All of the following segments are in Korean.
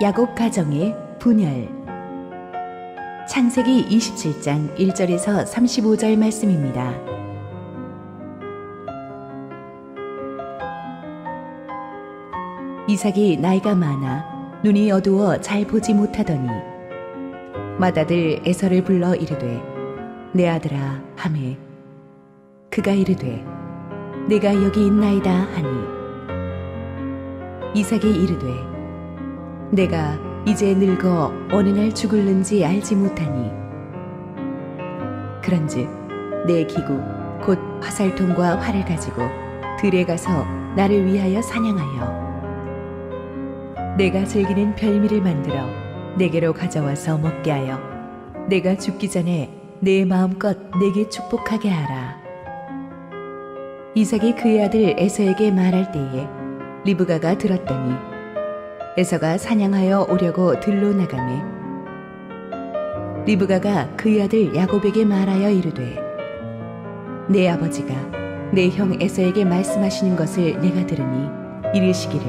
야곱 가정의 분열. 창세기 27장 1절에서 35절 말씀입니다. 이삭이 나이가 많아 눈이 어두워 잘 보지 못하더니 맏아들 에서를 불러 이르되 내 아들아 하매 그가 이르되 내가 여기 있나이다 하니 이삭이 이르되 내가 이제 늙어 어느 날 죽을는지 알지 못하니 그런즉 내 기구 곧 화살통과 활을 가지고 들에 가서 나를 위하여 사냥하여 내가 즐기는 별미를 만들어 내게로 가져와서 먹게 하여 내가 죽기 전에 내 마음껏 내게 축복하게 하라. 이삭이 그의 아들 에서에게 말할 때에 리브가가 들었더니 에서가 사냥하여 오려고 들로 나가매 리브가가 그의 아들 야곱에게 말하여 이르되 내 아버지가 내 형 에서에게 말씀하시는 것을 내가 들으니 이르시기를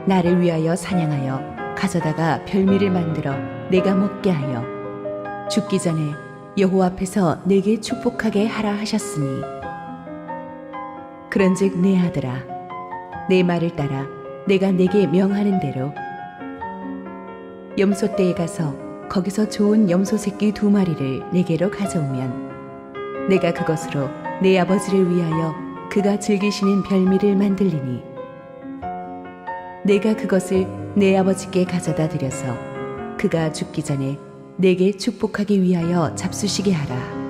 나를 위하여 사냥하여 가져다가 별미를 만들어 내가 먹게 하여 죽기 전에 여호와 앞에서 내게 축복하게 하라 하셨으니 그런즉 내 아들아 내 말을 따라 내가 내게 명하는 대로 염소떼에 가서 거기서 좋은 염소 새끼 2마리를 내게로 가져오면 내가 그것으로 내 아버지를 위하여 그가 즐기시는 별미를 만들리니 내가 그것을 내 아버지께 가져다 드려서 그가 죽기 전에 내게 축복하기 위하여 잡수시게 하라.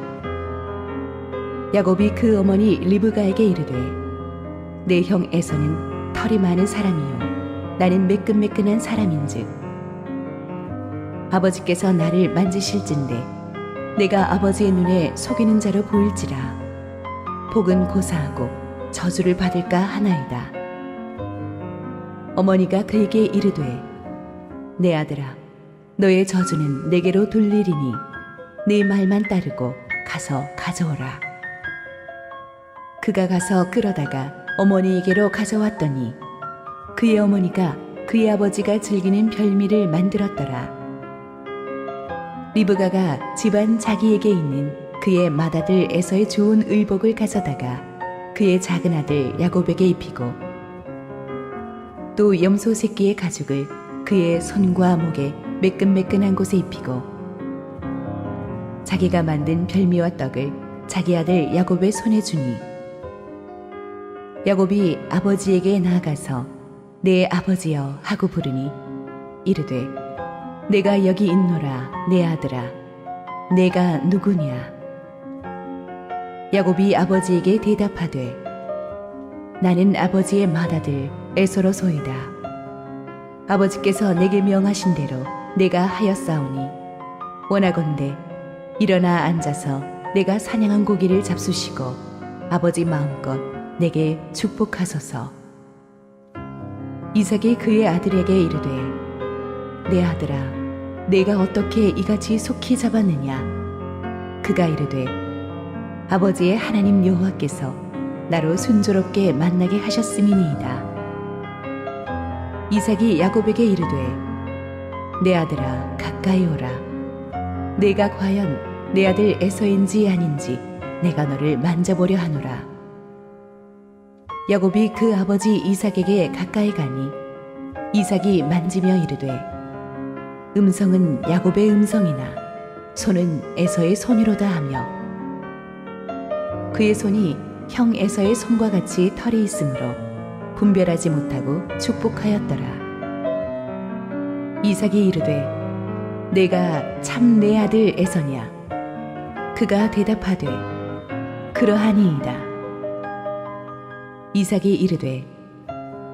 야곱이 그 어머니 리브가에게 이르되 내 형 에서는 털이 많은 사람이요 나는 매끈매끈한 사람인즉 아버지께서 나를 만지실진데 내가 아버지의 눈에 속이는 자로 보일지라 복은 고사하고 저주를 받을까 하나이다. 어머니가 그에게 이르되 내 아들아 너의 저주는 내게로 돌리리니 네 말만 따르고 가서 가져오라. 그가 가서 끌어다가 어머니에게로 가져왔더니 그의 어머니가 그의 아버지가 즐기는 별미를 만들었더라. 리브가가 집안 자기에게 있는 그의 맏아들 에서의 좋은 의복을 가져다가 그의 작은 아들 야곱에게 입히고 또 염소 새끼의 가죽을 그의 손과 목에 매끈매끈한 곳에 입히고 자기가 만든 별미와 떡을 자기 아들 야곱의 손에 주니 야곱이 아버지에게 나아가서 내 아버지여 하고 부르니 이르되 내가 여기 있노라 내 아들아 내가 누구냐. 야곱이 아버지에게 대답하되 나는 아버지의 맏아들 에서로소이다. 아버지께서 내게 명하신 대로 내가 하였사오니 원하건대 일어나 앉아서 내가 사냥한 고기를 잡수시고 아버지 마음껏 내게 축복하소서. 이삭이 그의 아들에게 이르되 내 아들아 내가 어떻게 이같이 속히 잡았느냐. 그가 이르되 아버지의 하나님 여호와께서 나로 순조롭게 만나게 하셨음이니이다. 이삭이 야곱에게 이르되 내 아들아 가까이 오라. 내가 과연 내 아들 에서인지 아닌지 내가 너를 만져보려 하노라. 야곱이 그 아버지 이삭에게 가까이 가니 이삭이 만지며 이르되 음성은 야곱의 음성이나 손은 에서의 손이로다 하며 그의 손이 형 에서의 손과 같이 털이 있으므로 분별하지 못하고 축복하였더라. 이삭이 이르되 내가 참 내 아들 에서냐. 그가 대답하되 그러하니이다. 이삭이 이르되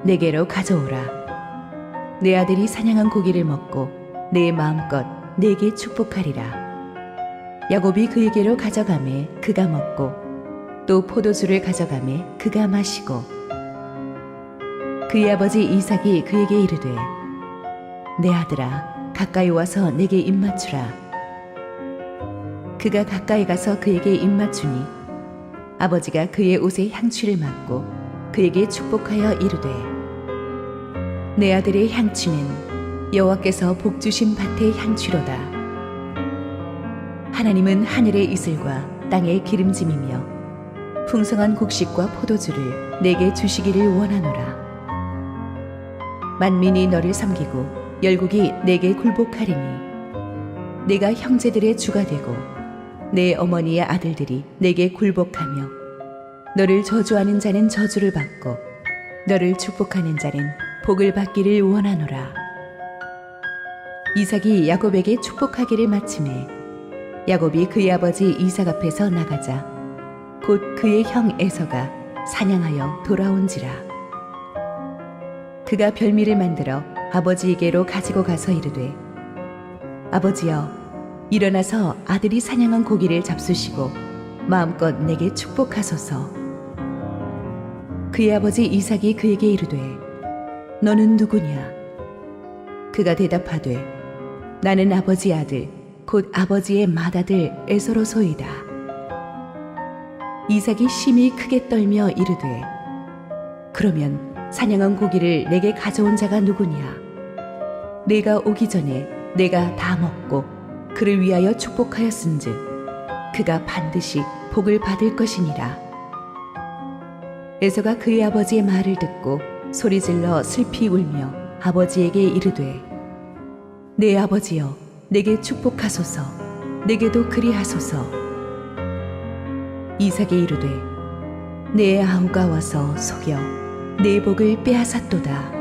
내게로 가져오라. 내 아들이 사냥한 고기를 먹고 내 마음껏 내게 축복하리라. 야곱이 그에게로 가져가매 그가 먹고 또 포도주를 가져가매 그가 마시고 그의 아버지 이삭이 그에게 이르되 내 아들아 가까이 와서 내게 입맞추라. 그가 가까이 가서 그에게 입맞추니 아버지가 그의 옷에 향취를 맡고 그에게 축복하여 이르되 내 아들의 향취는 여호와께서 복 주신 밭의 향취로다. 하나님은 하늘의 이슬과 땅의 기름짐이며 풍성한 곡식과 포도주를 내게 주시기를 원하노라. 만민이 너를 섬기고 열국이 내게 굴복하리니 내가 형제들의 주가 되고 내 어머니의 아들들이 내게 굴복하며 너를 저주하는 자는 저주를 받고 너를 축복하는 자는 복을 받기를 원하노라. 이삭이 야곱에게 축복하기를 마침에 야곱이 그의 아버지 이삭 앞에서 나가자 곧 그의 형 에서가 사냥하여 돌아온지라. 그가 별미를 만들어 아버지에게로 가지고 가서 이르되 아버지여 일어나서 아들이 사냥한 고기를 잡수시고 마음껏 내게 축복하소서. 그의 아버지 이삭이 그에게 이르되 너는 누구냐? 그가 대답하되 나는 아버지 아들 곧 아버지의 맏아들 에서로소이다. 이삭이 심히 크게 떨며 이르되 그러면 사냥한 고기를 내게 가져온 자가 누구냐? 내가 오기 전에 내가 다 먹고 그를 위하여 축복하였은즉 그가 반드시 복을 받을 것이니라. 에서가 그의 아버지의 말을 듣고 소리질러 슬피 울며 아버지에게 이르되 내 아버지여 내게 축복하소서. 내게도 그리하소서. 이삭이 이르되 내 아우가 와서 속여 내 복을 빼앗았도다.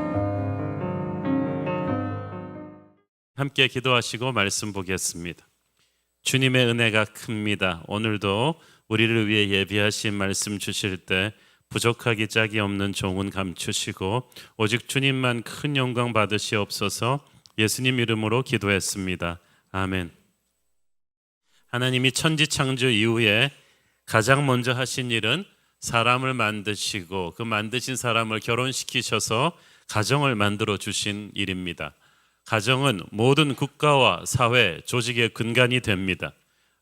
함께 기도하시고 말씀 보겠습니다. 주님의 은혜가 큽니다. 오늘도 우리를 위해 예비하신 말씀 주실 때 부족하기 짝이 없는 종은 감추시고 오직 주님만 큰 영광 받으시옵소서. 예수님 이름으로 기도했습니다. 아멘. 하나님이 천지 창조 이후에 가장 먼저 하신 일은 사람을 만드시고 그 만드신 사람을 결혼시키셔서 가정을 만들어 주신 일입니다. 가정은 모든 국가와 사회, 조직의 근간이 됩니다.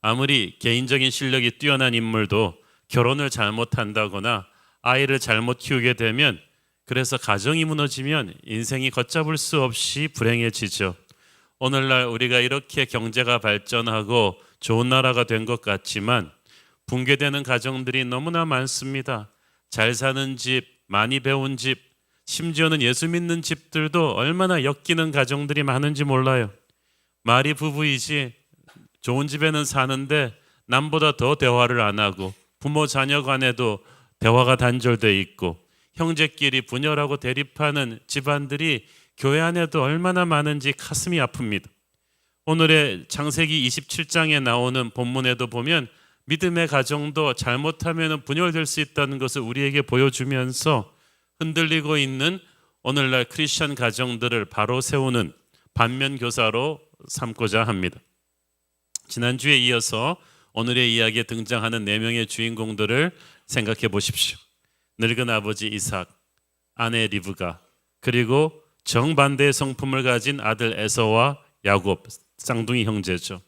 아무리 개인적인 실력이 뛰어난 인물도 결혼을 잘못한다거나 아이를 잘못 키우게 되면 그래서 가정이 무너지면 인생이 걷잡을 수 없이 불행해지죠. 오늘날 우리가 이렇게 경제가 발전하고 좋은 나라가 된 것 같지만 붕괴되는 가정들이 너무나 많습니다. 잘 사는 집, 많이 배운 집, 심지어는 예수 믿는 집들도 얼마나 엮이는 가정들이 많은지 몰라요. 말이 부부이지 좋은 집에는 사는데 남보다 더 대화를 안 하고 부모 자녀 간에도 대화가 단절돼 있고 형제끼리 분열하고 대립하는 집안들이 교회 안에도 얼마나 많은지 가슴이 아픕니다. 오늘의 창세기 27장에 나오는 본문에도 보면 믿음의 가정도 잘못하면 분열될 수 있다는 것을 우리에게 보여주면서 흔들리고 있는 오늘날 크리스천 가정들을 바로 세우는 반면교사로 삼고자 합니다. 지난주에 이어서 오늘의 이야기에 등장하는 4명의 주인공들을 생각해 보십시오. 늙은 아버지 이삭, 아내 리브가, 그리고 정반대의 성품을 가진 아들 에서와 야곱, 쌍둥이 형제죠.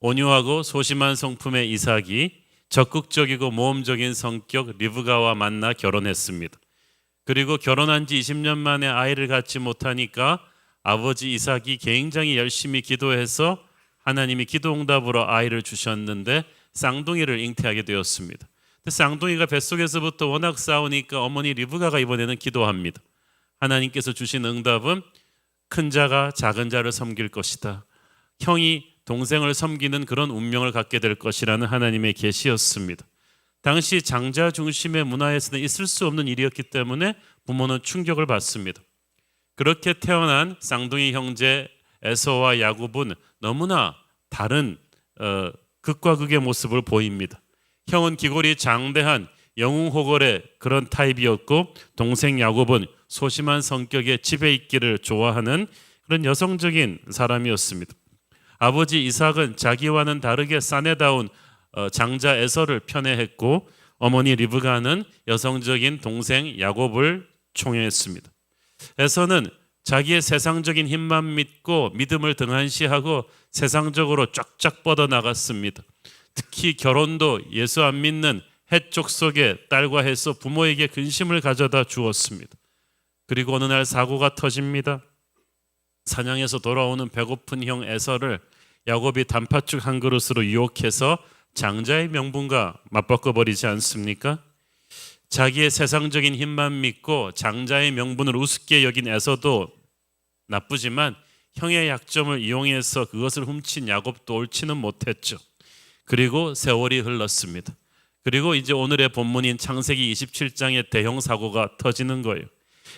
온유하고 소심한 성품의 이삭이 적극적이고 모험적인 성격 리브가와 만나 결혼했습니다. 그리고 결혼한 지 20년 만에 아이를 갖지 못하니까 아버지 이삭이 굉장히 열심히 기도해서 하나님이 기도 응답으로 아이를 주셨는데 쌍둥이를 잉태하게 되었습니다. 쌍둥이가 뱃속에서부터 워낙 싸우니까 어머니 리브가가 이번에는 기도합니다. 하나님께서 주신 응답은 큰 자가 작은 자를 섬길 것이다. 형이 동생을 섬기는 그런 운명을 갖게 될 것이라는 하나님의 계시였습니다. 당시 장자 중심의 문화에서는 있을 수 없는 일이었기 때문에 부모는 충격을 받습니다. 그렇게 태어난 쌍둥이 형제 에서와 야곱은 너무나 다른 극과 극의 모습을 보입니다. 형은 기골이 장대한 영웅호걸의 그런 타입이었고 동생 야곱은 소심한 성격의 집에 있기를 좋아하는 그런 여성적인 사람이었습니다. 아버지 이삭은 자기와는 다르게 사내다운 장자 에서를 편애했고 어머니 리브가는 여성적인 동생 야곱을 총애했습니다. 에서는 자기의 세상적인 힘만 믿고 믿음을 등한시하고 세상적으로 쫙쫙 뻗어나갔습니다. 특히 결혼도 예수 안 믿는 헷 족속의 딸과 해서 부모에게 근심을 가져다 주었습니다. 그리고 어느 날 사고가 터집니다. 사냥에서 돌아오는 배고픈 형 에서를 야곱이 단팥죽 한 그릇으로 유혹해서 장자의 명분과 맞바꿔 버리지 않습니까? 자기의 세상적인 힘만 믿고 장자의 명분을 우습게 여긴 에서도 나쁘지만 형의 약점을 이용해서 그것을 훔친 야곱도 옳지는 못했죠. 그리고 세월이 흘렀습니다. 그리고 이제 오늘의 본문인 창세기 27장의 대형 사고가 터지는 거예요.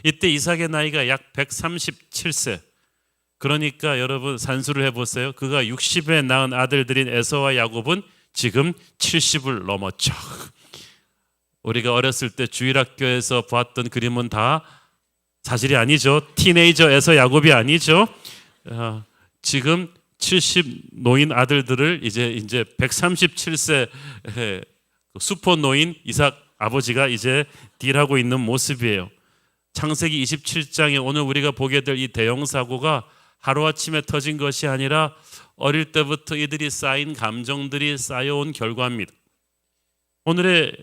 이때 이삭의 나이가 약 137세. 그러니까 여러분 산수를 해보세요. 그가 60에 낳은 아들들인 에서와 야곱은 지금 70을 넘었죠. 우리가 어렸을 때 주일학교에서 보았던 그림은 다 사실이 아니죠. 티네이저 에서 야곱이 아니죠. 지금 70 노인 아들들을 이제 137세 슈퍼 노인 이삭 아버지가 이제 딜하고 있는 모습이에요. 창세기 27장에 오늘 우리가 보게 될 이 대형 사고가 하루아침에 터진 것이 아니라 어릴 때부터 이들이 쌓인 감정들이 쌓여온 결과입니다. 오늘의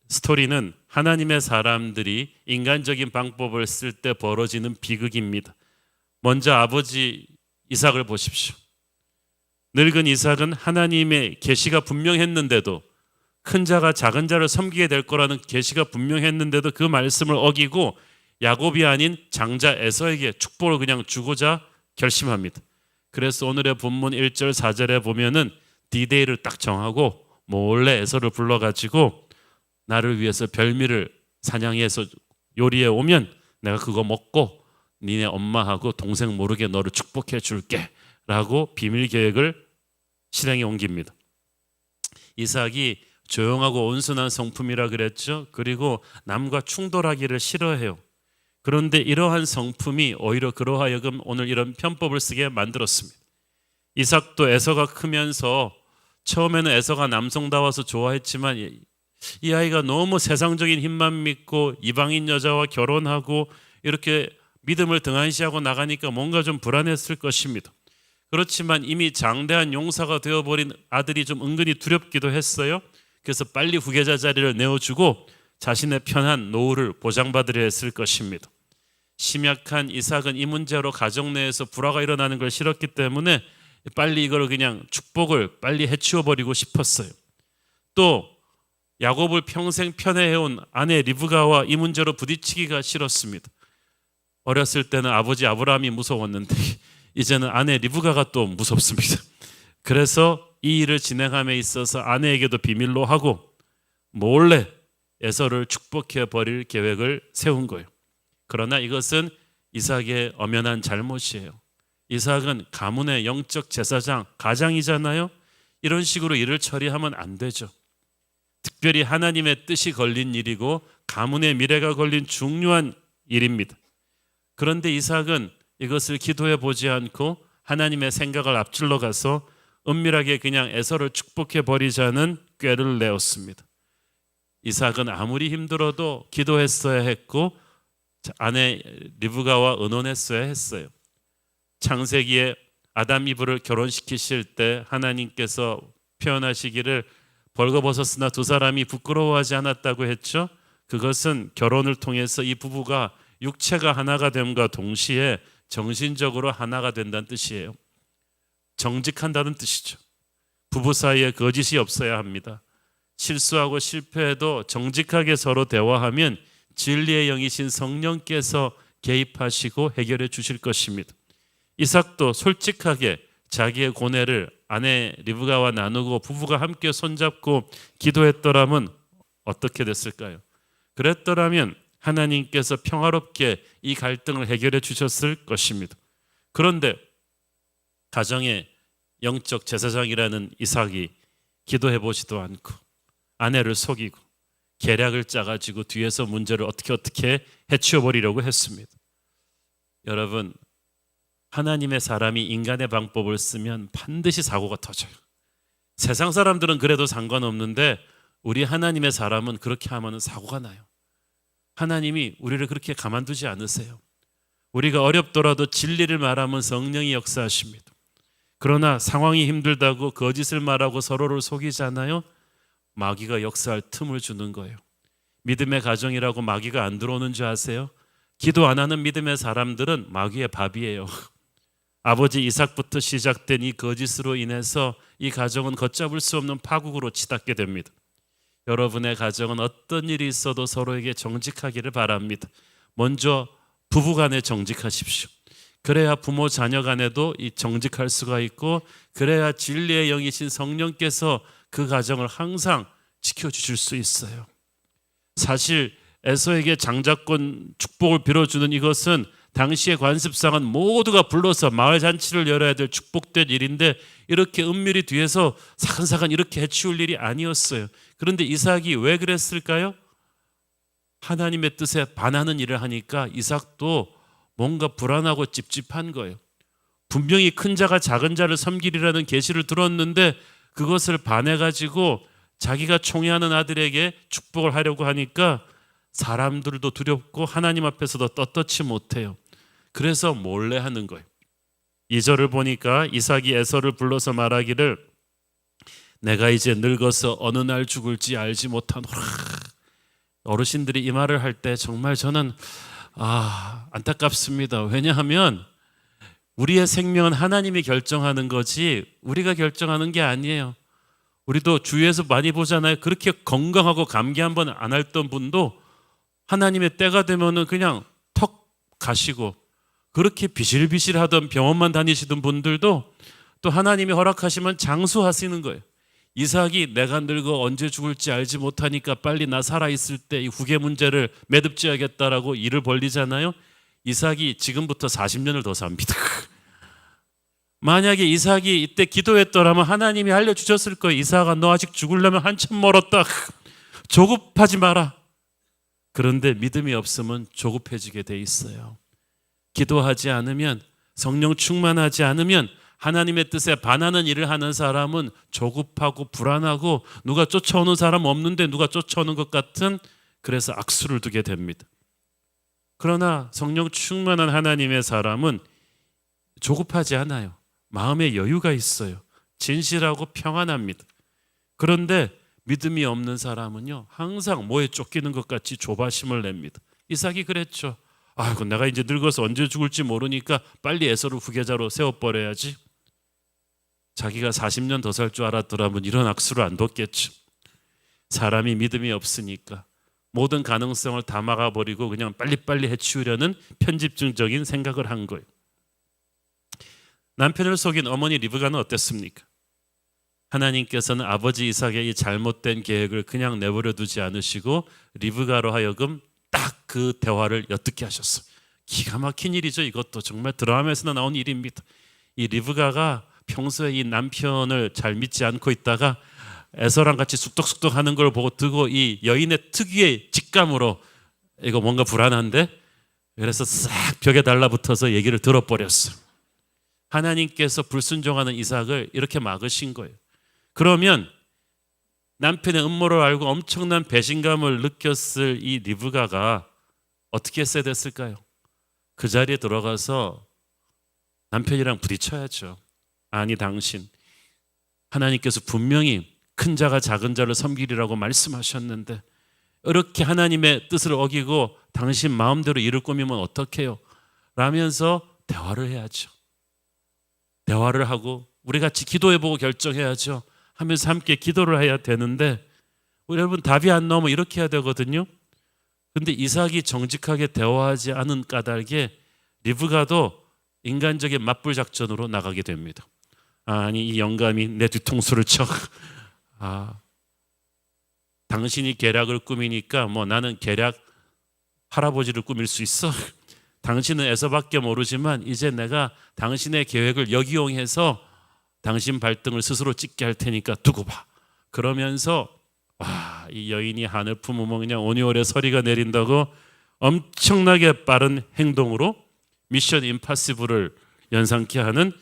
스토리는 하나님의 사람들이 인간적인 방법을 쓸 때 벌어지는 비극입니다. 먼저 아버지 이삭을 보십시오. 늙은 이삭은 하나님의 계시가 분명했는데도 큰 자가 작은 자를 섬기게 될 거라는 계시가 분명했는데도 그 말씀을 어기고 야곱이 아닌 장자 에서에게 축복을 그냥 주고자 결심합니다. 그래서 오늘의 본문 1절 4절에 보면은 디데이를 딱 정하고 몰래 에서를 불러가지고 나를 위해서 별미를 사냥해서 요리해 오면 내가 그거 먹고 니네 엄마하고 동생 모르게 너를 축복해 줄게 라고 비밀 계획을 실행에 옮깁니다. 이삭이 조용하고 온순한 성품이라 그랬죠. 그리고 남과 충돌하기를 싫어해요. 그런데 이러한 성품이 오히려 그러하여금 오늘 이런 편법을 쓰게 만들었습니다. 이삭도 에서가 크면서 처음에는 에서가 남성다워서 좋아했지만 이 아이가 너무 세상적인 힘만 믿고 이방인 여자와 결혼하고 이렇게 믿음을 등한시하고 나가니까 뭔가 좀 불안했을 것입니다. 그렇지만 이미 장대한 용사가 되어버린 아들이 좀 은근히 두렵기도 했어요. 그래서 빨리 후계자 자리를 내어주고 자신의 편한 노후를 보장받으려 했을 것입니다. 심약한 이삭은 이 문제로 가정 내에서 불화가 일어나는 걸 싫었기 때문에 빨리 이걸 그냥 축복을 빨리 해치워버리고 싶었어요. 또 야곱을 평생 편애해온 아내 리브가와 이 문제로 부딪히기가 싫었습니다. 어렸을 때는 아버지 아브라함이 무서웠는데 이제는 아내 리브가가 또 무섭습니다. 그래서 이 일을 진행함에 있어서 아내에게도 비밀로 하고 몰래 에서를 축복해 버릴 계획을 세운 거예요. 그러나 이것은 이삭의 엄연한 잘못이에요. 이삭은 가문의 영적 제사장, 가장이잖아요. 이런 식으로 일을 처리하면 안 되죠. 특별히 하나님의 뜻이 걸린 일이고 가문의 미래가 걸린 중요한 일입니다. 그런데 이삭은 이것을 기도해 보지 않고 하나님의 생각을 앞질러 가서 은밀하게 그냥 에서를 축복해 버리자는 꾀를 내었습니다. 이삭은 아무리 힘들어도 기도했어야 했고 아내 리브가와 의논했어야 했어요. 창세기에 아담 이브를 결혼시키실 때 하나님께서 표현하시기를 벌거벗었으나 두 사람이 부끄러워하지 않았다고 했죠. 그것은 결혼을 통해서 이 부부가 육체가 하나가 됨과 동시에 정신적으로 하나가 된다는 뜻이에요. 정직한다는 뜻이죠. 부부 사이에 거짓이 없어야 합니다. 실수하고 실패해도 정직하게 서로 대화하면 진리의 영이신 성령께서 개입하시고 해결해 주실 것입니다. 이삭도 솔직하게 자기의 고뇌를 아내 리브가와 나누고 부부가 함께 손잡고 기도했더라면 어떻게 됐을까요? 그랬더라면 하나님께서 평화롭게 이 갈등을 해결해 주셨을 것입니다. 그런데 가정의 영적 제사장이라는 이삭이 기도해 보지도 않고 아내를 속이고 계략을 짜가지고 뒤에서 문제를 어떻게 해치워 버리려고 했습니다. 여러분, 하나님의 사람이 인간의 방법을 쓰면 반드시 사고가 터져요. 세상 사람들은 그래도 상관없는데 우리 하나님의 사람은 그렇게 하면 사고가 나요. 하나님이 우리를 그렇게 가만두지 않으세요. 우리가 어렵더라도 진리를 말하면 성령이 역사하십니다. 그러나 상황이 힘들다고 거짓을 말하고 서로를 속이잖아요. 마귀가 역사할 틈을 주는 거예요. 믿음의 가정이라고 마귀가 안 들어오는 줄 아세요? 기도 안 하는 믿음의 사람들은 마귀의 밥이에요. 아버지 이삭부터 시작된 이 거짓으로 인해서 이 가정은 걷잡을 수 없는 파국으로 치닫게 됩니다. 여러분의 가정은 어떤 일이 있어도 서로에게 정직하기를 바랍니다. 먼저 부부간에 정직하십시오. 그래야 부모 자녀 간에도 이 정직할 수가 있고, 그래야 진리의 영이신 성령께서 그 가정을 항상 지켜주실 수 있어요. 사실 에서에게 장자권 축복을 빌어주는 이것은 당시의 관습상은 모두가 불러서 마을 잔치를 열어야 될 축복된 일인데, 이렇게 은밀히 뒤에서 사근사근 이렇게 해치울 일이 아니었어요. 그런데 이삭이 왜 그랬을까요? 하나님의 뜻에 반하는 일을 하니까 이삭도 뭔가 불안하고 찝찝한 거예요. 분명히 큰 자가 작은 자를 섬기리라는 계시를 들었는데 그것을 반해가지고 자기가 총애하는 아들에게 축복을 하려고 하니까 사람들도 두렵고 하나님 앞에서도 떳떳지 못해요. 그래서 몰래 하는 거예요. 2절을 보니까 이삭이 에서를 불러서 말하기를 내가 이제 늙어서 어느 날 죽을지 알지 못하노라. 어르신들이 이 말을 할 때 정말 저는 안타깝습니다. 왜냐하면 우리의 생명은 하나님이 결정하는 거지 우리가 결정하는 게 아니에요. 우리도 주위에서 많이 보잖아요. 그렇게 건강하고 감기 한 번 안 앓던 분도 하나님의 때가 되면은 그냥 턱 가시고, 그렇게 비실비실하던 병원만 다니시던 분들도 또 하나님이 허락하시면 장수하시는 거예요. 이삭이 내가 늙어 언제 죽을지 알지 못하니까 빨리 나 살아있을 때 이 후계 문제를 매듭지어야겠다라고 일을 벌리잖아요. 이삭이 지금부터 40년을 더 삽니다. 만약에 이삭이 이때 기도했더라면 하나님이 알려주셨을 거예요. 이삭아, 너 아직 죽으려면 한참 멀었다. 조급하지 마라. 그런데 믿음이 없으면 조급해지게 돼 있어요. 기도하지 않으면, 성령 충만하지 않으면 하나님의 뜻에 반하는 일을 하는 사람은 조급하고 불안하고 누가 쫓아오는 사람 없는데 누가 쫓아오는 것 같은, 그래서 악수를 두게 됩니다. 그러나 성령 충만한 하나님의 사람은 조급하지 않아요. 마음에 여유가 있어요. 진실하고 평안합니다. 그런데 믿음이 없는 사람은요, 항상 뭐에 쫓기는 것 같이 조바심을 냅니다. 이삭이 그랬죠. 아이고, 내가 이제 늙어서 언제 죽을지 모르니까 빨리 에서를 후계자로 세워버려야지. 자기가 40년 더 살 줄 알았더라면 이런 악수를 안 뒀겠죠. 사람이 믿음이 없으니까 모든 가능성을 다 막아버리고 그냥 빨리빨리 해치우려는 편집증적인 생각을 한 거예요. 남편을 속인 어머니 리브가는 어땠습니까? 하나님께서는 아버지 이삭의 이 잘못된 계획을 그냥 내버려 두지 않으시고 리브가로 하여금 딱 그 대화를 엿듣게 하셨어요. 기가 막힌 일이죠. 이것도 정말 드라마에서 나온 일입니다. 이 리브가가 평소에 이 남편을 잘 믿지 않고 있다가 에서랑 같이 쑥덕쑥덕 하는 걸 보고 듣고 이 여인의 특유의 직감으로 이거 뭔가 불안한데, 그래서 싹 벽에 달라붙어서 얘기를 들어버렸어요. 하나님께서 불순종하는 이삭을 이렇게 막으신 거예요. 그러면 남편의 음모를 알고 엄청난 배신감을 느꼈을 이 리브가가 어떻게 했어야 됐을까요? 그 자리에 들어가서 남편이랑 부딪혀야죠. 아니, 당신, 하나님께서 분명히 큰 자가 작은 자를 섬기리라고 말씀하셨는데 이렇게 하나님의 뜻을 어기고 당신 마음대로 일을 꾸미면 어떡해요? 라면서 대화를 해야죠. 대화를 하고 우리 같이 기도해보고 결정해야죠. 하면서 함께 기도를 해야 되는데, 우리 여러분 답이 안 나오면 이렇게 해야 되거든요. 근데 이삭이 정직하게 대화하지 않은 까닭에 리브가도 인간적인 맞불 작전으로 나가게 됩니다. 아니, 이 영감이 내 뒤통수를 쳐. 당신이 계략을 꾸미니까 뭐 나는 계략 할아버지를 꾸밀 수 있어. 당신은 에서밖에 모르지만 이제 내가 당신의 계획을 역이용해서 당신 발등을 스스로 찢게 할 테니까 두고 봐. 그러면서 이 여인이 하늘 품으면 그냥 온이월에 서리가 내린다고 엄청나게 빠른 행동으로 미션 임파서블을 연상케 하는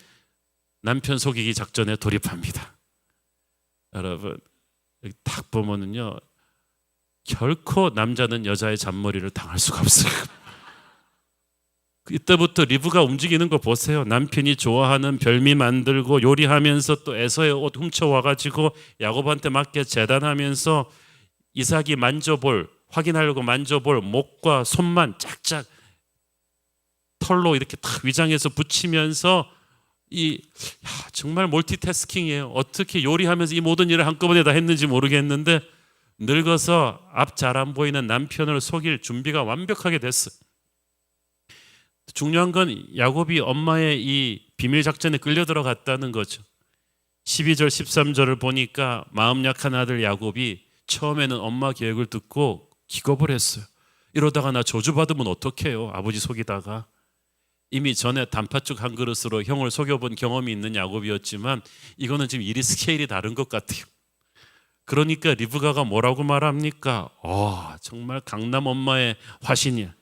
남편 속이기 작전에 돌입합니다. 여러분, 여기 딱 보면은요, 결코 남자는 여자의 잔머리를 당할 수가 없어요. 이때부터 리브가 움직이는 거 보세요. 남편이 좋아하는 별미 만들고 요리하면서 또 에서의 옷 훔쳐와가지고 야곱한테 맞게 재단하면서 이삭이 확인하려고 만져볼 목과 손만 짝짝 털로 이렇게 탁 위장해서 붙이면서 정말 멀티태스킹이에요. 어떻게 요리하면서 이 모든 일을 한꺼번에 다 했는지 모르겠는데 늙어서 앞 잘 안 보이는 남편을 속일 준비가 완벽하게 됐어요. 중요한 건 야곱이 엄마의 이 비밀 작전에 끌려 들어갔다는 거죠. 12절 13절을 보니까 마음 약한 아들 야곱이 처음에는 엄마 계획을 듣고 기겁을 했어요. 이러다가 나 저주받으면 어떡해요, 아버지 속이다가. 이미 전에 단팥죽 한 그릇으로 형을 속여본 경험이 있는 야곱이었지만 이거는 지금 일이 스케일이 다른 것 같아요. 그러니까 리브가가 뭐라고 말합니까? 정말 강남 엄마의 화신이야.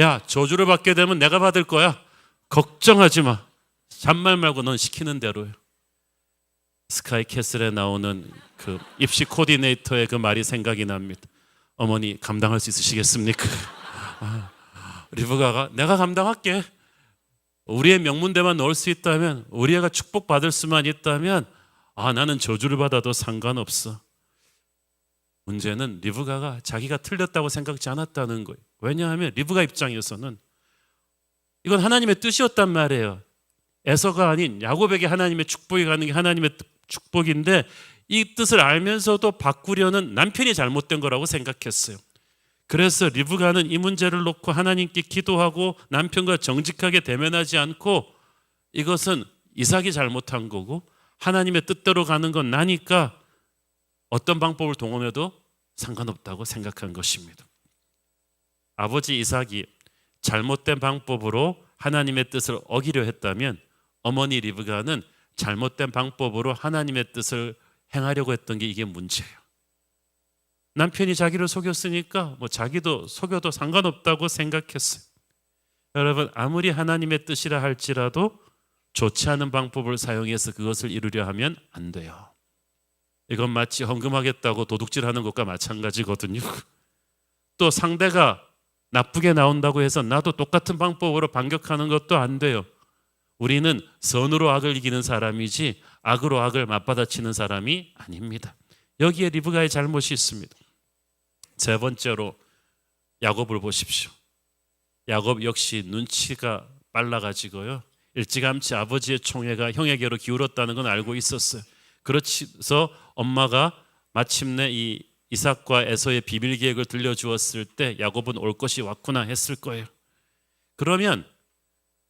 야, 저주를 받게 되면 내가 받을 거야. 걱정하지 마. 잔말 말고 넌 시키는 대로요. 스카이캐슬에 나오는 그 입시 코디네이터의 그 말이 생각이 납니다. 어머니 감당할 수 있으시겠습니까? 리브가가 내가 감당할게. 우리의 명문대만 넣을 수 있다면, 우리 애가 축복받을 수만 있다면 나는 저주를 받아도 상관없어. 문제는 리브가가 자기가 틀렸다고 생각지 않았다는 거예요. 왜냐하면 리브가 입장에서는 이건 하나님의 뜻이었단 말이에요. 에서가 아닌 야곱에게 하나님의 축복이 가는 게 하나님의 축복인데 이 뜻을 알면서도 바꾸려는 남편이 잘못된 거라고 생각했어요. 그래서 리브가는 이 문제를 놓고 하나님께 기도하고 남편과 정직하게 대면하지 않고 이것은 이삭이 잘못한 거고 하나님의 뜻대로 가는 건 나니까 어떤 방법을 동원해도 상관없다고 생각한 것입니다. 아버지 이삭이 잘못된 방법으로 하나님의 뜻을 어기려 했다면 어머니 리브가는 잘못된 방법으로 하나님의 뜻을 행하려고 했던 게 이게 문제예요. 남편이 자기를 속였으니까 자기도 속여도 상관없다고 생각했어요. 여러분, 아무리 하나님의 뜻이라 할지라도 좋지 않은 방법을 사용해서 그것을 이루려 하면 안 돼요. 이건 마치 헌금하겠다고 도둑질하는 것과 마찬가지거든요. 또 상대가 나쁘게 나온다고 해서 나도 똑같은 방법으로 반격하는 것도 안 돼요. 우리는 선으로 악을 이기는 사람이지 악으로 악을 맞받아치는 사람이 아닙니다. 여기에 리브가의 잘못이 있습니다. 세 번째로 야곱을 보십시오. 야곱 역시 눈치가 빨라가지고요. 일찌감치 아버지의 총애가 형에게로 기울었다는 건 알고 있었어요. 그래서 엄마가 마침내 이 이삭과 에서의 비밀 계획을 들려주었을 때 야곱은 올 것이 왔구나 했을 거예요. 그러면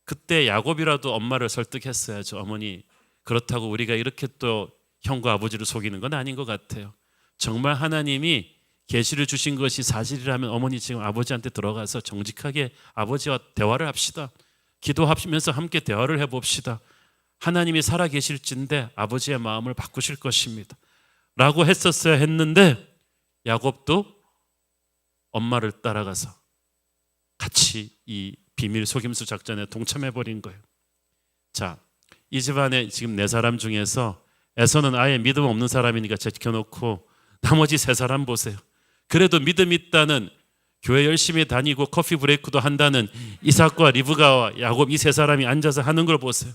그때 야곱이라도 엄마를 설득했어야죠. 어머니, 그렇다고 우리가 이렇게 또 형과 아버지를 속이는 건 아닌 것 같아요. 정말 하나님이 계시를 주신 것이 사실이라면 어머니 지금 아버지한테 들어가서 정직하게 아버지와 대화를 합시다. 기도하시면서 함께 대화를 해봅시다. 하나님이 살아계실진데 아버지의 마음을 바꾸실 것입니다 라고 했었어야 했는데 야곱도 엄마를 따라가서 같이 이 비밀 속임수 작전에 동참해버린 거예요. 자, 이 집안에 지금 4사람 중에서 에서는 아예 믿음 없는 사람이니까 제껴놓고 나머지 3사람 보세요. 그래도 믿음 있다는, 교회 열심히 다니고 커피 브레이크도 한다는 이삭과 리브가와 야곱 이 3사람이 앉아서 하는 걸 보세요.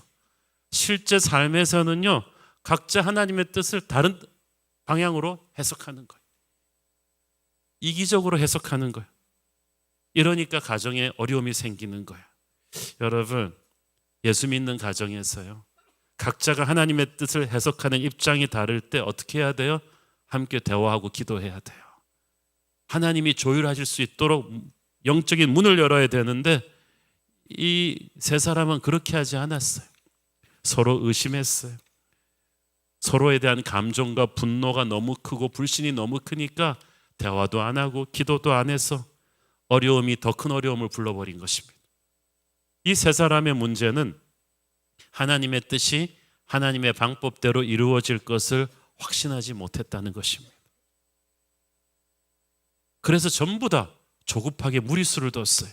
실제 삶에서는요, 각자 하나님의 뜻을 다른 방향으로 해석하는 거예요. 이기적으로 해석하는 거예요. 이러니까 가정에 어려움이 생기는 거예요. 여러분, 예수 믿는 가정에서요, 각자가 하나님의 뜻을 해석하는 입장이 다를 때 어떻게 해야 돼요? 함께 대화하고 기도해야 돼요. 하나님이 조율하실 수 있도록 영적인 문을 열어야 되는데 이 3사람은 그렇게 하지 않았어요. 서로 의심했어요. 서로에 대한 감정과 분노가 너무 크고 불신이 너무 크니까 대화도 안 하고 기도도 안 해서 어려움이 더 큰 어려움을 불러버린 것입니다. 이 3사람의 문제는 하나님의 뜻이 하나님의 방법대로 이루어질 것을 확신하지 못했다는 것입니다. 그래서 전부 다 조급하게 무리수를 뒀어요.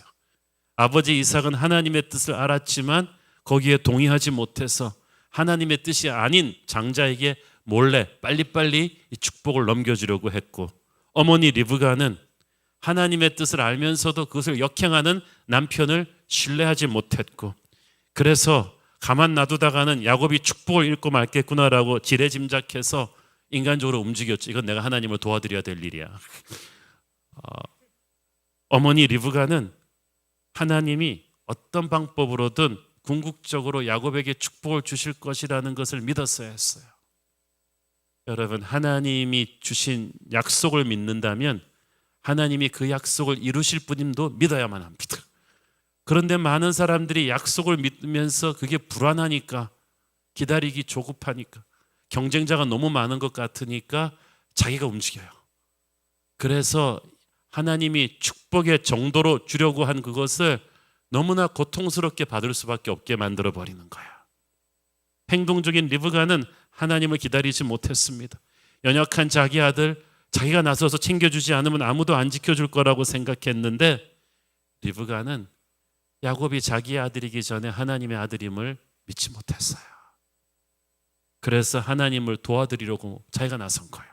아버지 이삭은 하나님의 뜻을 알았지만 거기에 동의하지 못해서 하나님의 뜻이 아닌 장자에게 몰래 빨리빨리 이 축복을 넘겨주려고 했고, 어머니 리브가는 하나님의 뜻을 알면서도 그것을 역행하는 남편을 신뢰하지 못했고, 그래서 가만 놔두다가는 야곱이 축복을 잃고 말겠구나라고 지레짐작해서 인간적으로 움직였죠. 이건 내가 하나님을 도와드려야 될 일이야. 어머니 리브가는 하나님이 어떤 방법으로든 궁극적으로 야곱에게 축복을 주실 것이라는 것을 믿었어야 했어요. 여러분, 하나님이 주신 약속을 믿는다면 하나님이 그 약속을 이루실 분임도 믿어야만 합니다. 그런데 많은 사람들이 약속을 믿으면서 그게 불안하니까, 기다리기 조급하니까, 경쟁자가 너무 많은 것 같으니까 자기가 움직여요. 그래서 하나님이 축복의 정도로 주려고 한 그것을 너무나 고통스럽게 받을 수밖에 없게 만들어 버리는 거야. 행동적인 리브가는 하나님을 기다리지 못했습니다. 연약한 자기 아들, 자기가 나서서 챙겨주지 않으면 아무도 안 지켜줄 거라고 생각했는데, 리브가는 야곱이 자기의 아들이기 전에 하나님의 아들임을 믿지 못했어요. 그래서 하나님을 도와드리려고 자기가 나선 거예요.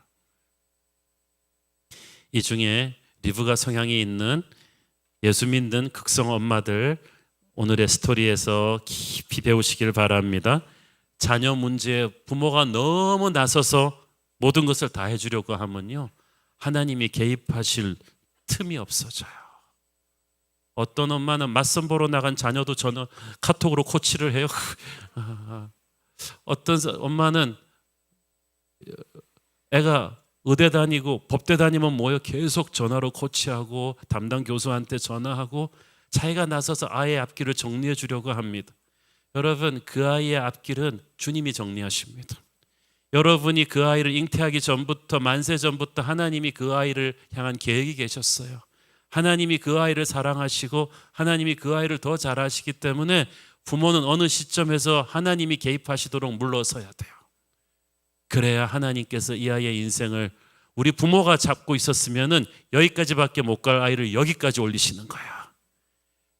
이 중에 리브가 성향이 있는 예수 믿는 극성 엄마들, 오늘의 스토리에서 깊이 배우시길 바랍니다. 자녀 문제에 부모가 너무 나서서 모든 것을 다 해주려고 하면요, 하나님이 개입하실 틈이 없어져요. 어떤 엄마는 맞선 보러 나간 자녀도 카톡으로 코치를 해요. 어떤 엄마는 애가 의대 다니고 법대 다니면 뭐요? 계속 전화로 코치하고 담당 교수한테 전화하고 자기가 나서서 아이의 앞길을 정리해 주려고 합니다. 여러분, 그 아이의 앞길은 주님이 정리하십니다. 여러분이 그 아이를 잉태하기 전부터, 만세 전부터 하나님이 그 아이를 향한 계획이 계셨어요. 하나님이 그 아이를 사랑하시고 하나님이 그 아이를 더 잘하시기 때문에 부모는 어느 시점에서 하나님이 개입하시도록 물러서야 돼요. 그래야 하나님께서 이 아이의 인생을, 우리 부모가 잡고 있었으면은 여기까지밖에 못 갈 아이를 여기까지 올리시는 거야.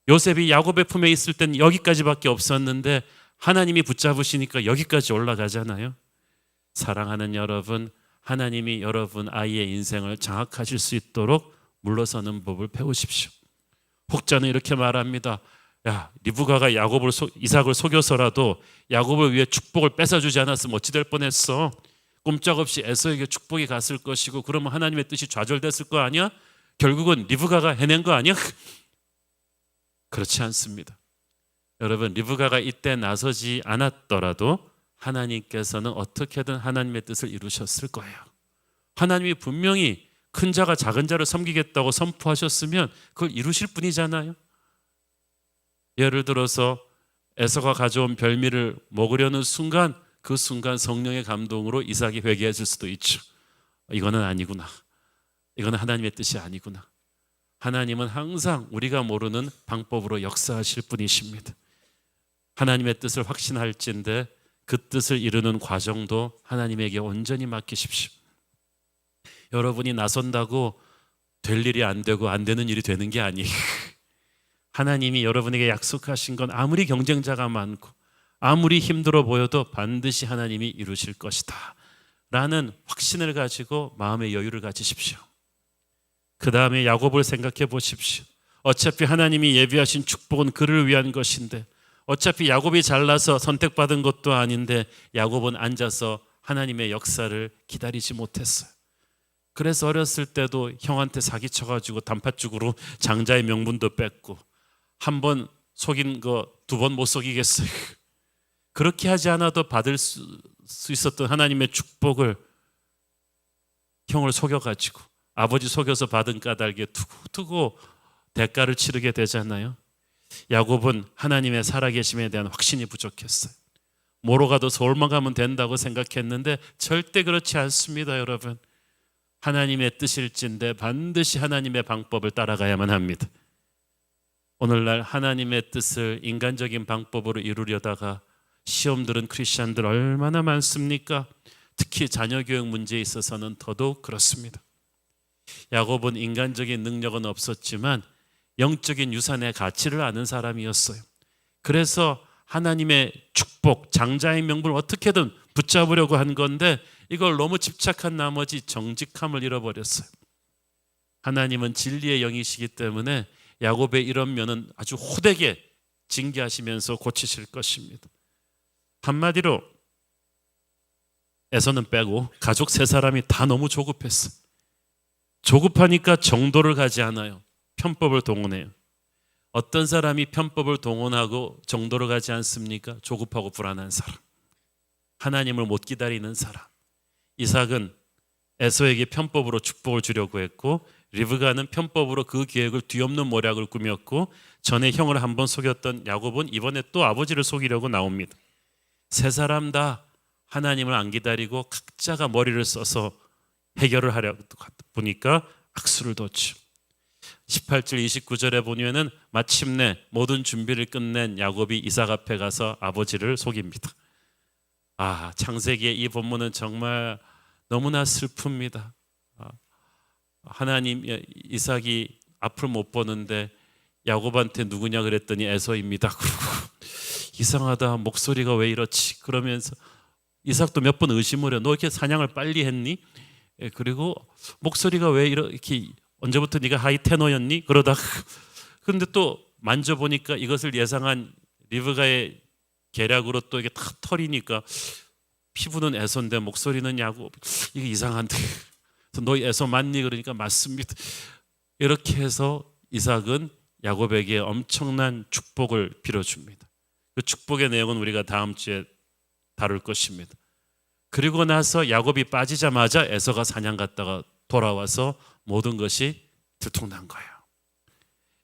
요셉이 야곱의 품에 있을 땐 여기까지밖에 없었는데 하나님이 붙잡으시니까 여기까지 올라가잖아요. 사랑하는 여러분, 하나님이 여러분 아이의 인생을 장악하실 수 있도록 물러서는 법을 배우십시오. 혹자는 이렇게 말합니다. 야, 리브가가 이삭을 속여서라도 야곱을 위해 축복을 뺏어주지 않았으면 어찌 될 뻔했어. 꼼짝없이 에서에게 축복이 갔을 것이고, 그러면 하나님의 뜻이 좌절됐을 거 아니야? 결국은 리브가가 해낸 거 아니야? 그렇지 않습니다. 여러분, 리브가가 이때 나서지 않았더라도 하나님께서는 어떻게든 하나님의 뜻을 이루셨을 거예요. 하나님이 분명히 큰 자가 작은 자를 섬기겠다고 선포하셨으면 그걸 이루실 분이잖아요. 예를 들어서 에서가 가져온 별미를 먹으려는 순간, 그 순간 성령의 감동으로 이삭이 회개했을 수도 있죠. 이거는 아니구나. 이거는 하나님의 뜻이 아니구나. 하나님은 항상 우리가 모르는 방법으로 역사하실 분이십니다. 하나님의 뜻을 확신할진데 그 뜻을 이루는 과정도 하나님에게 온전히 맡기십시오. 여러분이 나선다고 될 일이 안 되고 안 되는 일이 되는 게 아니에요. 하나님이 여러분에게 약속하신 건 아무리 경쟁자가 많고 아무리 힘들어 보여도 반드시 하나님이 이루실 것이다 라는 확신을 가지고 마음의 여유를 가지십시오. 그 다음에 야곱을 생각해 보십시오. 어차피 하나님이 예비하신 축복은 그를 위한 것인데, 어차피 야곱이 잘나서 선택받은 것도 아닌데 야곱은 앉아서 하나님의 역사를 기다리지 못했어요. 그래서 어렸을 때도 형한테 사기쳐가지고 단팥죽으로 장자의 명분도 뺐고, 한 번 속인 거 두 번 못 속이겠어요. 그렇게 하지 않아도 받을 수 있었던 하나님의 축복을 형을 속여가지고, 아버지 속여서 받은 까닭에 두고 대가를 치르게 되잖아요. 야곱은 하나님의 살아계심에 대한 확신이 부족했어요. 뭐로 가도 서울만 가면 된다고 생각했는데 절대 그렇지 않습니다. 여러분, 하나님의 뜻일진데 반드시 하나님의 방법을 따라가야만 합니다. 오늘날 하나님의 뜻을 인간적인 방법으로 이루려다가 시험 들은 크리스찬들 얼마나 많습니까? 특히 자녀교육 문제에 있어서는 더더욱 그렇습니다. 야곱은 인간적인 능력은 없었지만 영적인 유산의 가치를 아는 사람이었어요. 그래서 하나님의 축복, 장자의 명분을 어떻게든 붙잡으려고 한 건데 이걸 너무 집착한 나머지 정직함을 잃어버렸어요. 하나님은 진리의 영이시기 때문에 야곱의 이런 면은 아주 호되게 징계하시면서 고치실 것입니다. 한마디로 에서는 빼고 가족 세 사람이 다 너무 조급했어요. 조급하니까 정도를 가지 않아요. 편법을 동원해요. 어떤 사람이 편법을 동원하고 정도로 가지 않습니까? 조급하고 불안한 사람, 하나님을 못 기다리는 사람. 이삭은 에서에게 편법으로 축복을 주려고 했고, 리브가는 편법으로 그 계획을 뒤엎는 모략을 꾸몄고, 전에 형을 한번 속였던 야곱은 이번에 또 아버지를 속이려고 나옵니다. 세 사람 다 하나님을 안 기다리고 각자가 머리를 써서 해결을 하려고 보니까 악수를 뒀죠. 18절 29절에 보면은 마침내 모든 준비를 끝낸 야곱이 이삭 앞에 가서 아버지를 속입니다. 창세기의 이 본문은 정말 너무나 슬픕니다. 하나님, 이삭이 앞을 못 보는데 야곱한테 누구냐 그랬더니 에서입니다. 그러고 이상하다, 목소리가 왜 이렇지? 그러면서 이삭도 몇 번 의심을 해요. 너 이렇게 사냥을 빨리 했니? 그리고 목소리가 왜 이렇게, 언제부터 네가 하이 테너였니? 그러다가 근데 또 만져보니까 이것을 예상한 리브가의 계략으로 또 이게 다 털이니까 피부는 에서인데 목소리는 야곱, 이게 이상한데 너 에서 맞니? 그러니까 맞습니다. 이렇게 해서 이삭은 야곱에게 엄청난 축복을 빌어줍니다. 그 축복의 내용은 우리가 다음 주에 다룰 것입니다. 그리고 나서 야곱이 빠지자마자 에서가 사냥 갔다가 돌아와서 모든 것이 들통난 거예요.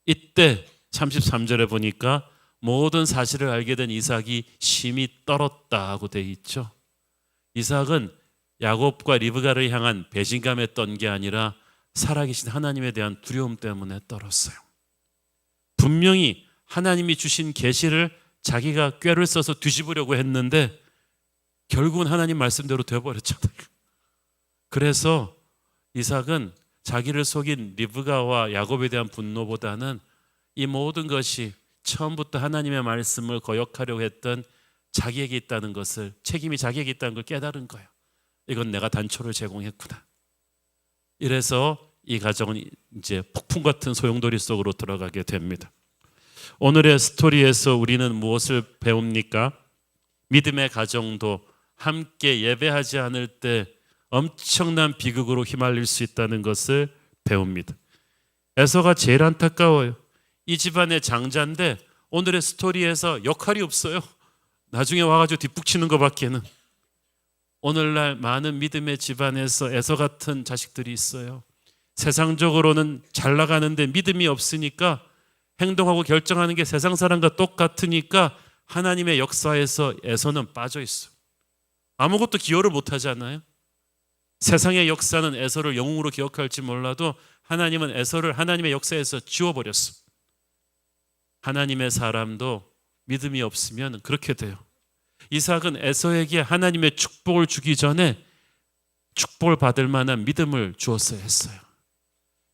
이때 33절에 보니까 모든 사실을 알게 된 이삭이 심히 떨었다고 되어 있죠. 이삭은 야곱과 리브가를 향한 배신감에 떤 게 아니라 살아계신 하나님에 대한 두려움 때문에 떨었어요. 분명히 하나님이 주신 계시를 자기가 꾀를 써서 뒤집으려고 했는데 결국은 하나님 말씀대로 되어버렸잖아요. 그래서 이삭은 자기를 속인 리브가와 야곱에 대한 분노보다는 이 모든 것이 처음부터 하나님의 말씀을 거역하려고 했던 자기에게 있다는 것을, 책임이 자기에게 있다는 걸 깨달은 거예요. 이건 내가 단초를 제공했구나. 이래서 이 가정은 이제 폭풍 같은 소용돌이 속으로 들어가게 됩니다. 오늘의 스토리에서 우리는 무엇을 배웁니까? 믿음의 가정도 함께 예배하지 않을 때 엄청난 비극으로 휘말릴 수 있다는 것을 배웁니다. 에서가 제일 안타까워요. 이 집안의 장자인데 오늘의 스토리에서 역할이 없어요. 나중에 와가지고 뒷북치는 것밖에는. 오늘날 많은 믿음의 집안에서 에서 같은 자식들이 있어요. 세상적으로는 잘 나가는데 믿음이 없으니까 행동하고 결정하는 게 세상 사람과 똑같으니까 하나님의 역사에서 에서는 빠져 있어요. 아무것도 기여를 못하지 않아요? 세상의 역사는 에서를 영웅으로 기억할지 몰라도 하나님은 에서를 하나님의 역사에서 지워버렸어. 하나님의 사람도 믿음이 없으면 그렇게 돼요. 이삭은 에서에게 하나님의 축복을 주기 전에 축복을 받을 만한 믿음을 주었어야 했어요.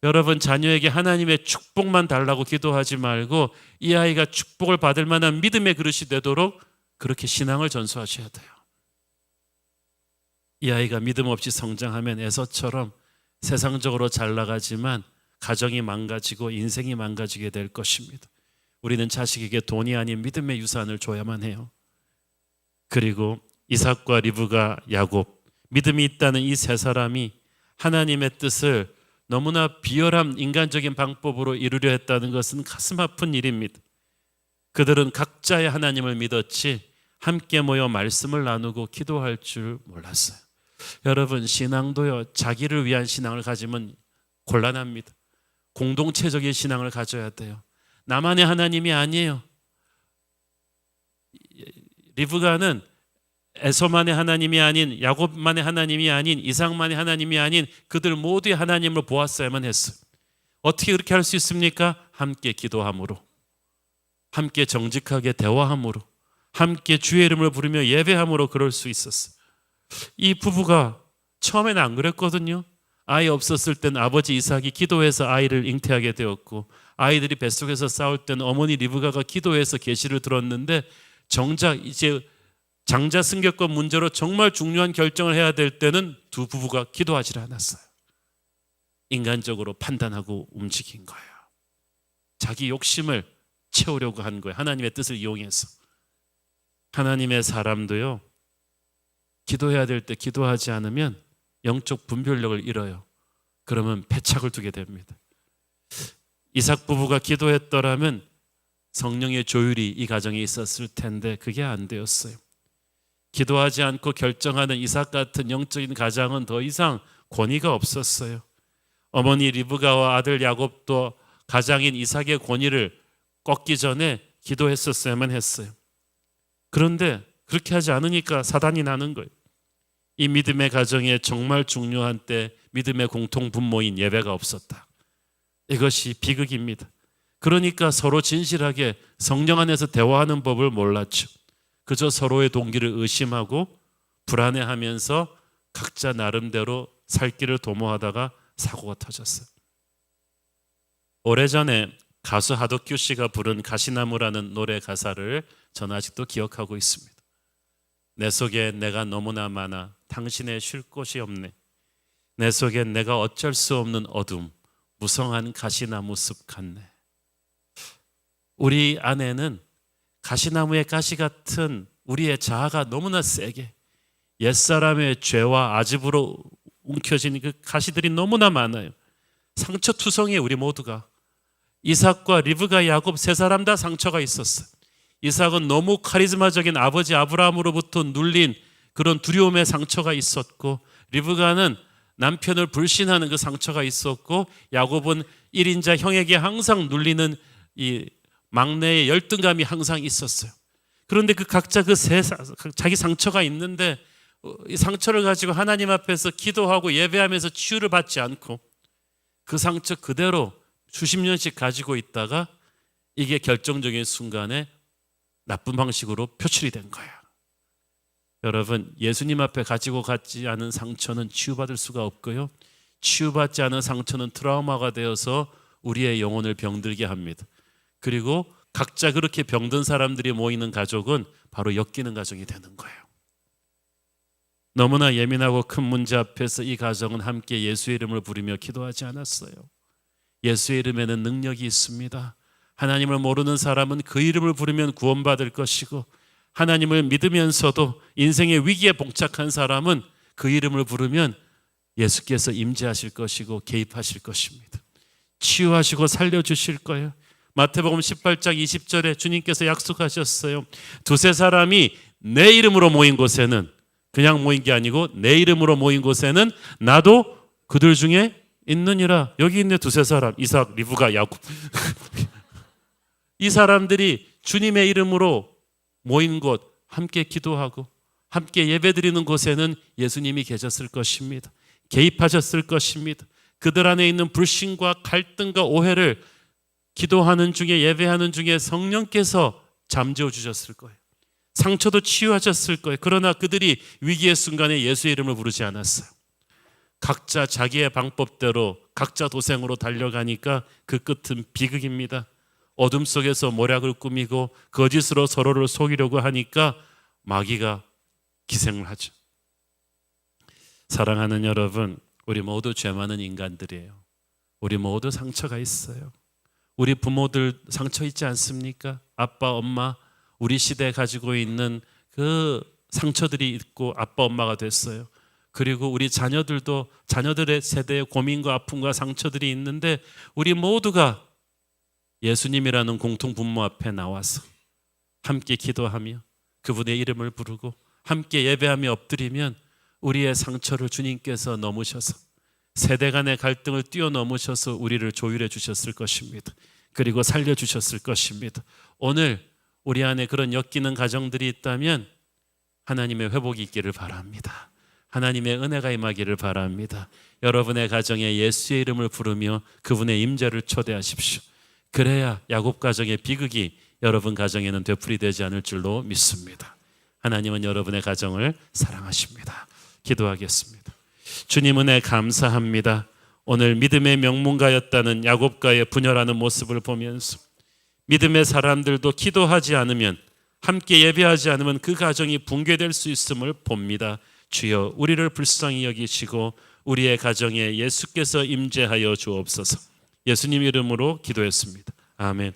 여러분, 자녀에게 하나님의 축복만 달라고 기도하지 말고 이 아이가 축복을 받을 만한 믿음의 그릇이 되도록 그렇게 신앙을 전수하셔야 돼요. 이 아이가 믿음 없이 성장하면 에서처럼 세상적으로 잘 나가지만 가정이 망가지고 인생이 망가지게 될 것입니다. 우리는 자식에게 돈이 아닌 믿음의 유산을 줘야만 해요. 그리고 이삭과 리브가, 야곱, 믿음이 있다는 이 세 사람이 하나님의 뜻을 너무나 비열한 인간적인 방법으로 이루려 했다는 것은 가슴 아픈 일입니다. 그들은 각자의 하나님을 믿었지 함께 모여 말씀을 나누고 기도할 줄 몰랐어요. 여러분, 신앙도요, 자기를 위한 신앙을 가지면 곤란합니다. 공동체적인 신앙을 가져야 돼요. 나만의 하나님이 아니에요. 리브가는 에서만의 하나님이 아닌, 야곱만의 하나님이 아닌, 이삭만의 하나님이 아닌 그들 모두의 하나님을 보았어야만 했어요. 어떻게 그렇게 할 수 있습니까? 함께 기도함으로, 함께 정직하게 대화함으로, 함께 주의 이름을 부르며 예배함으로 그럴 수 있었어요. 이 부부가 처음에는 안 그랬거든요. 아이 없었을 땐 아버지 이삭이 기도해서 아이를 잉태하게 되었고, 아이들이 뱃속에서 싸울 때는 어머니 리브가가 기도해서 계시를 들었는데, 정작 이제 장자 승격권 문제로 정말 중요한 결정을 해야 될 때는 두 부부가 기도하지 않았어요. 인간적으로 판단하고 움직인 거예요. 자기 욕심을 채우려고 한 거예요. 하나님의 뜻을 이용해서. 하나님의 사람도요, 기도해야 될 때 기도하지 않으면 영적 분별력을 잃어요. 그러면 패착을 두게 됩니다. 이삭 부부가 기도했더라면 성령의 조율이 이 가정에 있었을 텐데 그게 안 되었어요. 기도하지 않고 결정하는 이삭 같은 영적인 가장은 더 이상 권위가 없었어요. 어머니 리브가와 아들 야곱도 가장인 이삭의 권위를 꺾기 전에 기도했었어야만 했어요. 그런데 그렇게 하지 않으니까 사단이 나는 거예요. 이 믿음의 가정에 정말 중요한 때 믿음의 공통 분모인 예배가 없었다. 이것이 비극입니다. 그러니까 서로 진실하게 성령 안에서 대화하는 법을 몰랐죠. 그저 서로의 동기를 의심하고 불안해하면서 각자 나름대로 살 길을 도모하다가 사고가 터졌어요. 오래전에 가수 하덕규 씨가 부른 가시나무라는 노래 가사를 저는 아직도 기억하고 있습니다. 내 속에 내가 너무나 많아 당신의 쉴 곳이 없네. 내 속에 내가 어쩔 수 없는 어둠 무성한 가시나무 숲 같네. 우리 안에는 가시나무의 가시 같은 우리의 자아가 너무나 세게 옛사람의 죄와 아집으로 움켜진 그 가시들이 너무나 많아요. 상처투성이에요. 우리 모두가. 이삭과 리브가 야곱 세 사람 다 상처가 있었어요. 이삭은 너무 카리스마적인 아버지 아브라함으로부터 눌린 그런 두려움의 상처가 있었고, 리브가는 남편을 불신하는 그 상처가 있었고, 야곱은 1인자 형에게 항상 눌리는 이 막내의 열등감이 항상 있었어요. 그런데 그 각자 자기 상처가 있는데 이 상처를 가지고 하나님 앞에서 기도하고 예배하면서 치유를 받지 않고 그 상처 그대로 수십 년씩 가지고 있다가 이게 결정적인 순간에 나쁜 방식으로 표출이 된 거야. 여러분, 예수님 앞에 가지고 갔지 않은 상처는 치유받을 수가 없고요. 치유받지 않은 상처는 트라우마가 되어서 우리의 영혼을 병들게 합니다. 그리고 각자 그렇게 병든 사람들이 모이는 가족은 바로 엮이는 가정이 되는 거예요. 너무나 예민하고 큰 문제 앞에서 이 가정은 함께 예수의 이름을 부르며 기도하지 않았어요. 예수의 이름에는 능력이 있습니다. 하나님을 모르는 사람은 그 이름을 부르면 구원받을 것이고, 하나님을 믿으면서도 인생의 위기에 봉착한 사람은 그 이름을 부르면 예수께서 임재하실 것이고 개입하실 것입니다. 치유하시고 살려주실 거예요. 마태복음 18장 20절에 주님께서 약속하셨어요. 두세 사람이 내 이름으로 모인 곳에는, 그냥 모인 게 아니고 내 이름으로 모인 곳에는 나도 그들 중에 있느니라. 여기 있네, 두세 사람. 이삭, 리브가, 야곱. 이 사람들이 주님의 이름으로 모인 곳, 함께 기도하고 함께 예배드리는 곳에는 예수님이 계셨을 것입니다. 개입하셨을 것입니다. 그들 안에 있는 불신과 갈등과 오해를 기도하는 중에, 예배하는 중에 성령께서 잠재워 주셨을 거예요. 상처도 치유하셨을 거예요. 그러나 그들이 위기의 순간에 예수의 이름을 부르지 않았어요. 각자 자기의 방법대로 각자 도생으로 달려가니까 그 끝은 비극입니다. 어둠 속에서 모략을 꾸미고 거짓으로 서로를 속이려고 하니까 마귀가 기생을 하죠. 사랑하는 여러분, 우리 모두 죄 많은 인간들이에요. 우리 모두 상처가 있어요. 우리 부모들 상처 있지 않습니까? 아빠, 엄마, 우리 시대에 가지고 있는 그 상처들이 있고 아빠, 엄마가 됐어요. 그리고 우리 자녀들도 자녀들의 세대의 고민과 아픔과 상처들이 있는데, 우리 모두가 예수님이라는 공통 분모 앞에 나와서 함께 기도하며 그분의 이름을 부르고 함께 예배하며 엎드리면 우리의 상처를 주님께서 넘으셔서 세대 간의 갈등을 뛰어넘으셔서 우리를 조율해 주셨을 것입니다. 그리고 살려주셨을 것입니다. 오늘 우리 안에 그런 엮이는 가정들이 있다면 하나님의 회복이 있기를 바랍니다. 하나님의 은혜가 임하기를 바랍니다. 여러분의 가정에 예수의 이름을 부르며 그분의 임재를 초대하십시오. 그래야 야곱 가정의 비극이 여러분 가정에는 되풀이되지 않을 줄로 믿습니다. 하나님은 여러분의 가정을 사랑하십니다. 기도하겠습니다. 주님 은혜 감사합니다. 오늘 믿음의 명문가였다는 야곱과의 분열하는 모습을 보면서 믿음의 사람들도 기도하지 않으면, 함께 예배하지 않으면 그 가정이 붕괴될 수 있음을 봅니다. 주여, 우리를 불쌍히 여기시고 우리의 가정에 예수께서 임재하여 주옵소서. 예수님 이름으로 기도했습니다. 아멘.